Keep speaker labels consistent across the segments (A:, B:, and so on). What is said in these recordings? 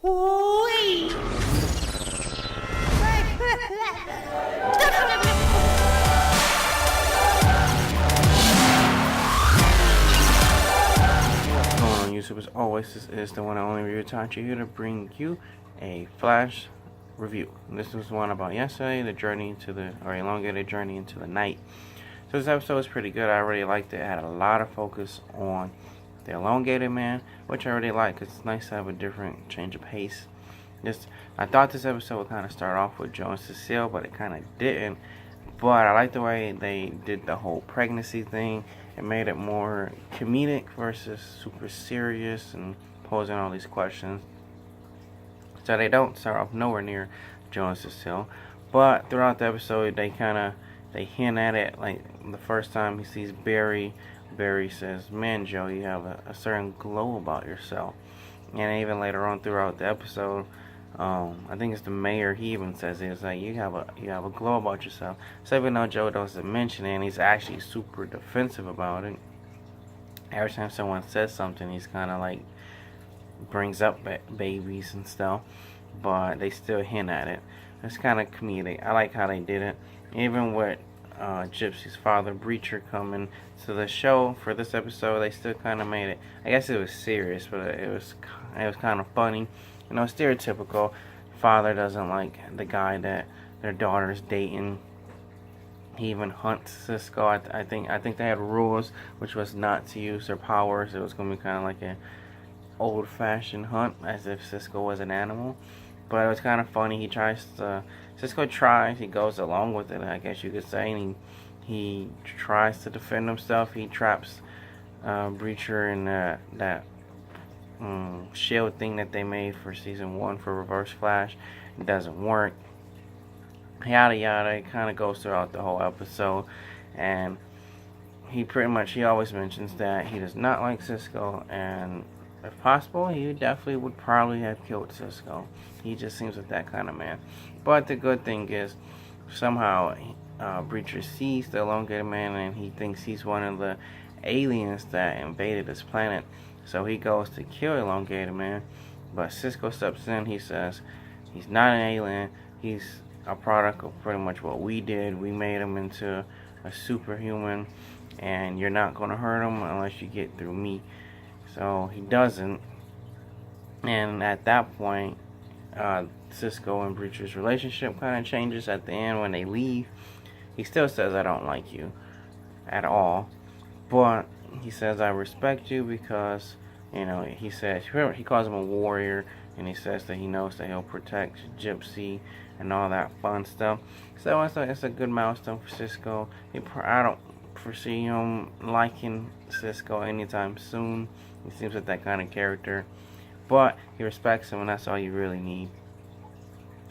A: Ooh-wee.
B: What's going on, YouTube? As always, this is the one and only review Tachi here to bring you a flash review. This was one about yesterday, elongated journey into the night. So this episode was pretty good. I really liked it. It had a lot of focus on the elongated man, which I really like because it's nice to have a different change of pace. I thought this episode would kind of start off with Joe and Cecile, but it kind of didn't. But I like the way they did the whole pregnancy thing. It made it more comedic versus super serious and posing all these questions. So they don't start off nowhere near Joe and Cecile. But throughout the episode, they hint at it. Like the first time he sees Barry, Barry says, "Man, Joe, you have a certain glow about yourself." And even later on throughout the episode, I think it's the mayor. He even says it's like you have a glow about yourself. So even though Joe doesn't mention it, and he's actually super defensive about it. Every time someone says something, he's kind of like brings up babies and stuff, but they still hint at it. It's kind of comedic. I like how they did it. Even with Gypsy's father, Breacher, coming to the show for this episode, they still kind of made it. I guess it was serious, but it was kind of funny. You know, stereotypical. Father doesn't like the guy that their daughter's dating. He even hunts Cisco. I think they had rules, which was not to use their powers. It was going to be kind of like an old-fashioned hunt, as if Cisco was an animal. But it was kind of funny. Cisco tries. He goes along with it, I guess you could say. And he tries to defend himself. He traps Breacher in that shield thing that they made for season 1 for Reverse Flash. It doesn't work. Yada yada. It kind of goes throughout the whole episode, and he always mentions that he does not like Cisco, and if possible, he definitely would probably have killed Cisco. He just seems like that kind of man. But the good thing is, somehow Breacher sees the elongated man, and he thinks he's one of the aliens that invaded this planet. So he goes to kill elongated man, but Cisco steps in. He says he's not an alien. He's a product of pretty much what we did. We made him into a superhuman, and you're not going to hurt him unless you get through me. So he doesn't. And at that point, Cisco and Breacher's relationship kind of changes at the end when they leave. He still says, "I don't like you at all," but he says, "I respect you because," he says, he calls him a warrior, and he says that he knows that he'll protect Gypsy and all that fun stuff. So it's a good milestone for Cisco. I don't foresee him liking Cisco anytime soon. He seems like that kind of character, but he respects him, and that's all you really need.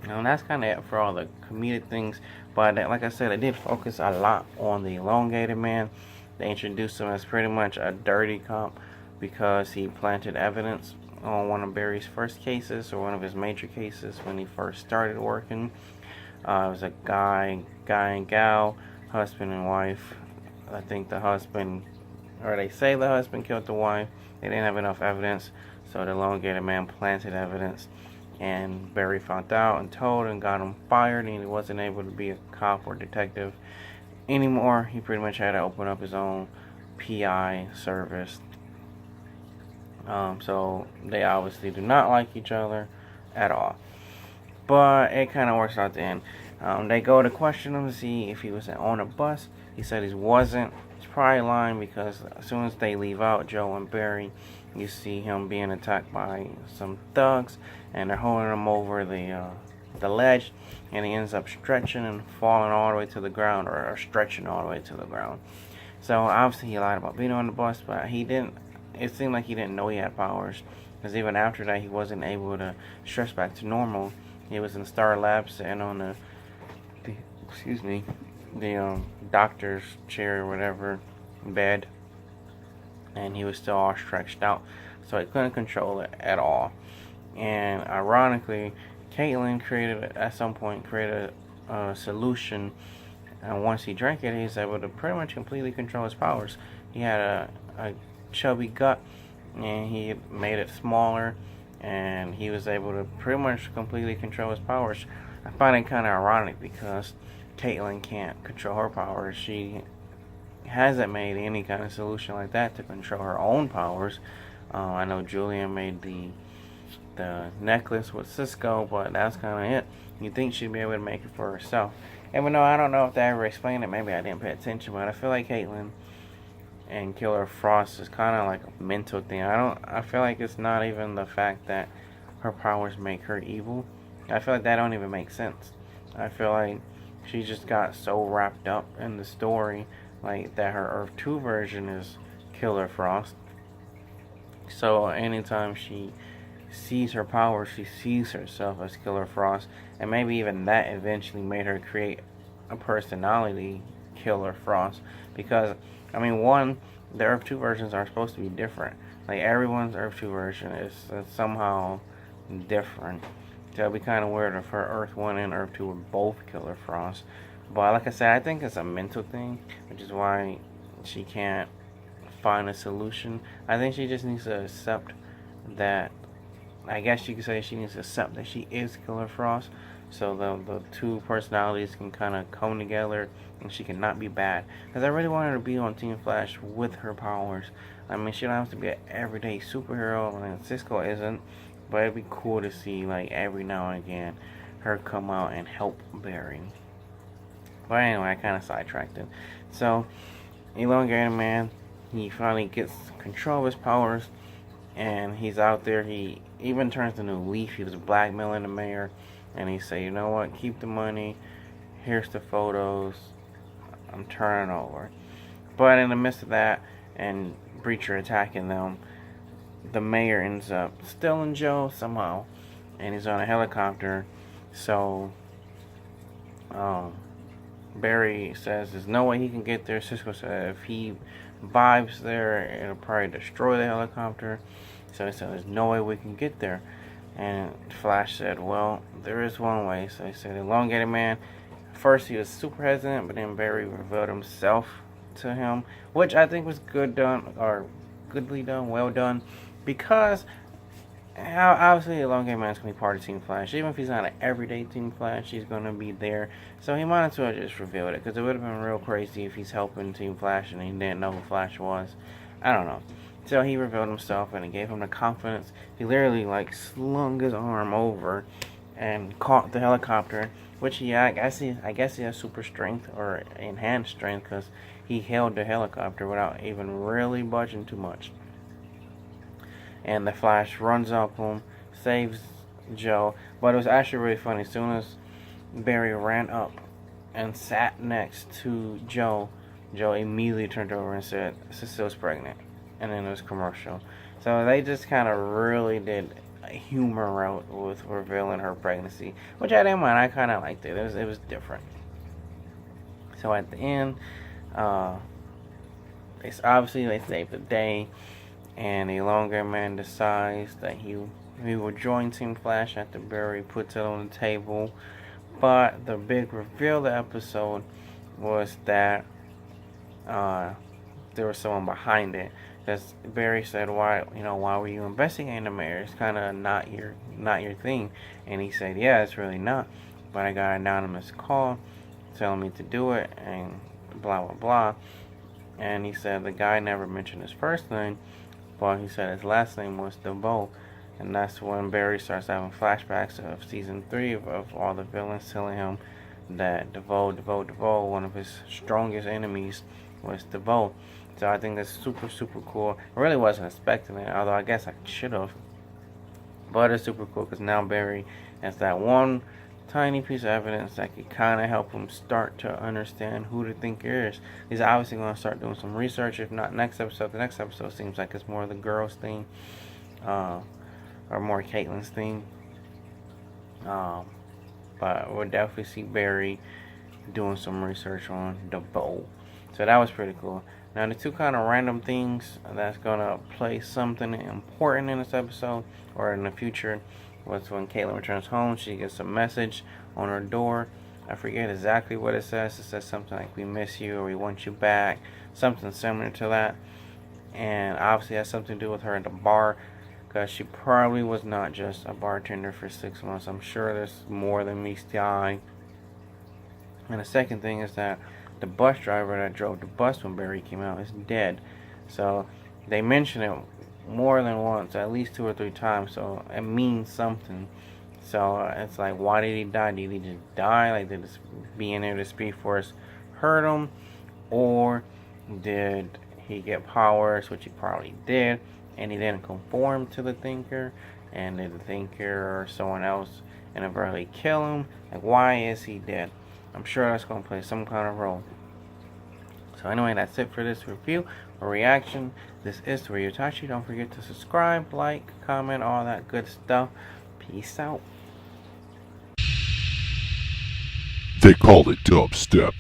B: And that's kind of it for all the comedic things. But like I said, I did focus a lot on the elongated man. They introduced him as pretty much a dirty cop because he planted evidence on one of Barry's first cases, or one of his major cases when he first started working. It was a guy and gal, husband and wife. I think the husband, or they say the husband killed the wife. They didn't have enough evidence, so the elongated man planted evidence. And Barry found out and told and got him fired, and he wasn't able to be a cop or detective anymore. He pretty much had to open up his own PI service. So they obviously do not like each other at all. But it kind of works out at the end. They go to question him to see if he was on a bus. He said he wasn't. He's probably lying because as soon as they leave out, Joe and Barry, you see him being attacked by some thugs, and they're holding him over the ledge, and he ends up stretching and falling all the way to the ground, or stretching all the way to the ground. So obviously he lied about being on the bus, but he didn't. It seemed like he didn't know he had powers, because even after that he wasn't able to stretch back to normal. He was in the Star Lab sitting on the doctor's chair or whatever, bed, and he was still all stretched out, so he couldn't control it at all. And ironically, Caitlin at some point created a solution, and once he drank it, he was able to pretty much completely control his powers. He had a chubby gut, and he made it smaller, and he was able to pretty much completely control his powers. I find it kind of ironic because Caitlyn can't control her powers. She hasn't made any kind of solution like that to control her own powers. I know Julian made the necklace with Cisco, but that's kind of it. You think she'd be able to make it for herself. Even though I don't know if they ever explained it, maybe I didn't pay attention, but I feel like Caitlyn and Killer Frost is kind of like a mental thing. I feel like it's not even the fact that her powers make her evil. I feel like that don't even make sense. I feel like she just got so wrapped up in the story, like that her Earth 2 version is Killer Frost. So anytime she sees her power, she sees herself as Killer Frost, and maybe even that eventually made her create a personality, Killer Frost. Because I mean, one, the Earth 2 versions are supposed to be different. Like everyone's Earth 2 version is somehow different. So it'd be kind of weird if her Earth 1 and Earth 2 were both Killer Frost. But like I said, I think it's a mental thing, which is why she can't find a solution. I think she just needs to accept that. I guess you could say she needs to accept that she is Killer Frost, so the two personalities can kind of come together, and she cannot be bad. Because I really want her to be on Team Flash with her powers. I mean, she don't have to be an everyday superhero, and Cisco isn't, but it'd be cool to see, like, every now and again, her come out and help Barry. But anyway, I kind of sidetracked it. So, Elongated Man, he finally gets control of his powers, and he's out there. He even turns into a Leaf. He was blackmailing the mayor, and he said, you know what, keep the money, here's the photos, I'm turning over. But in the midst of that, and Breacher attacking them, the mayor ends up stealing Joe somehow, and he's on a helicopter. So Barry says there's no way he can get there. Cisco said if he vibes there, it'll probably destroy the helicopter. So he said there's no way we can get there. And Flash said, well, there is one way. So he said, Elongated Man. First he was super hesitant, but then Barry revealed himself to him, which I think was good done, or goodly done, well done, because obviously Elongated Man's going to be part of Team Flash. Even if he's not an everyday Team Flash, he's going to be there. So he might as well just reveal it, because it would have been real crazy if he's helping Team Flash and he didn't know who Flash was. I don't know. So he revealed himself, and it gave him the confidence. He literally, like, slung his arm over and caught the helicopter, which I guess he has super strength, or enhanced strength, because he held the helicopter without even really budging too much. And the Flash runs up him, saves Joe. But it was actually really funny. As soon as Barry ran up and sat next to Joe, Joe immediately turned over and said, Cecile's pregnant. And then it was commercial. So they just kind of really did a humor route with revealing her pregnancy, which I didn't mind. I kind of liked it. It was different. So at the end, it's obviously they saved the day, and the Elongated Man decides that he will join Team Flash after Barry puts it on the table. But the big reveal of the episode was that there was someone behind it. Because Barry said, why were you investigating the mayor? It's kind of not your thing. And he said, yeah, it's really not. But I got an anonymous call telling me to do it, and blah, blah, blah. And he said the guy never mentioned his first name, but he said his last name was DeVoe. And that's when Barry starts having flashbacks of season 3 of all the villains telling him that DeVoe, one of his strongest enemies, was DeVoe. So I think that's super, super cool. I really wasn't expecting it, although I guess I should have. But it's super cool because now Barry has that one tiny piece of evidence that could kind of help him start to understand who the Thinker is. He's obviously going to start doing some research. If not next episode, the next episode seems like it's more of the girls' thing, or more Caitlyn's thing. But we'll definitely see Barry doing some research on DeVoe. So that was pretty cool. Now, the two kind of random things that's going to play something important in this episode or in the future was when Caitlyn returns home. She gets a message on her door. I forget exactly what it says. It says something like, we miss you, or we want you back. Something similar to that. And obviously it has something to do with her at the bar. because she probably was not just a bartender for 6 months. I'm sure there's more than meets the eye. And the second thing is that the bus driver that drove the bus when Barry came out is dead. So they mention it more than once, at least 2 or 3 times. So it means something. So it's like, why did he die? Did he just die? Like, did this being there, the Speed Force hurt him? Or did he get powers, which he probably did, and he didn't conform to the Thinker? And did the Thinker or someone else inadvertently kill him? Like, why is he dead? I'm sure that's going to play some kind of role. So anyway, that's it for this review or reaction. This is the Ryu Tachi. Don't forget to subscribe, like, comment, all that good stuff. Peace out.
A: They call it dubstep.